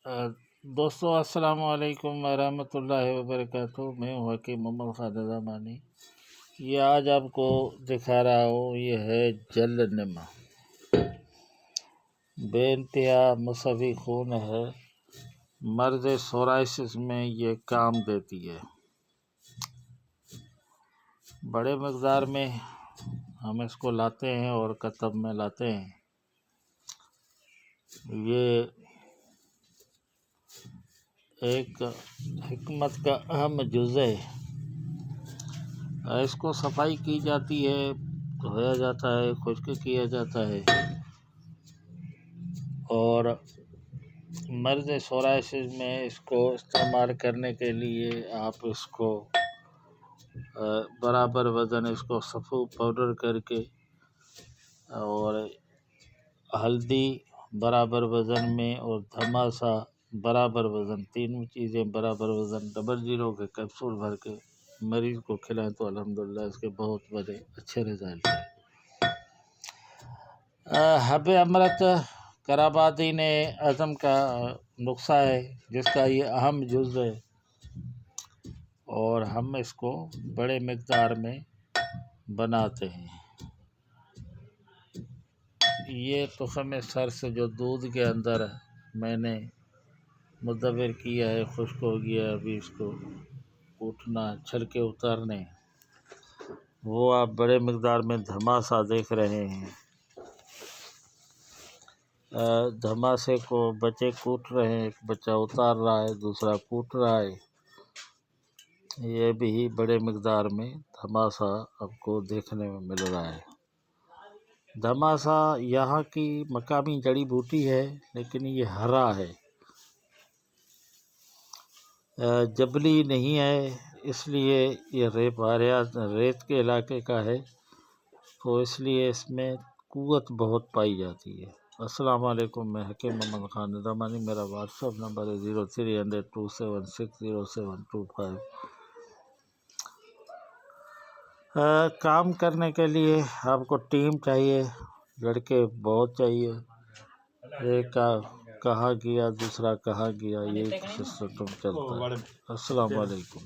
دوستو السلام علیکم ورحمۃ اللہ وبرکاتہ۔ میں ہوں حکیم محمد خان نظامانی۔ یہ آج آپ کو دکھا رہا ہوں، یہ ہے جل نما، بے انتہا مصفی خون ہے، مرض سورائسس میں یہ کام دیتی ہے۔ بڑے مقدار میں ہم اس کو لاتے ہیں اور کتب میں لاتے ہیں۔ یہ ایک حکمت کا اہم جز ہے۔ اس کو صفائی کی جاتی ہے، دھویا جاتا ہے، خشک کیا جاتا ہے، اور مرض سورائسس میں اس کو استعمال کرنے کے لیے آپ اس کو برابر وزن اس کو صفو پاؤڈر کر کے اور ہلدی برابر وزن میں اور دھماسا برابر وزن، تینوں چیزیں برابر وزن 00 کے کیپسول بھر کے مریض کو کھلائیں تو الحمدللہ اس کے بہت بڑے اچھے رزلٹ ہیں۔ حب امرت کرابادین اعظم کا نسخہ ہے، جس کا یہ اہم جز ہے، اور ہم اس کو بڑے مقدار میں بناتے ہیں۔ یہ تخم سر سے جو دودھ کے اندر میں نے مدور کیا ہے، خشک ہو گیا، ابھی اس کو کوٹنا، چھلکے اتارنے، وہ آپ بڑے مقدار میں دھماسا دیکھ رہے ہیں۔ دھماسے کو بچے کوٹ رہے ہیں، ایک بچہ اتار رہا ہے، دوسرا کوٹ رہا ہے۔ یہ بھی بڑے مقدار میں دھماسا آپ کو دیکھنے میں مل رہا ہے۔ دھماسا یہاں کی مقامی جڑی بوٹی ہے، لیکن یہ ہرا ہے، جبلی نہیں ہے، اس لیے یہ ریت کے علاقے کا ہے، تو اس لیے اس میں قوت بہت پائی جاتی ہے۔ السلام علیکم، میں حکیم محمد خان نظامانی، میرا واٹس ایپ نمبر ہے 0300276025۔ کام کرنے کے لیے آپ کو ٹیم چاہیے، لڑکے بہت چاہیے، ایک کا کہاں گیا دوسرا کہاں گیا، یہ سسٹم چلتا ہے۔ السلام علیکم۔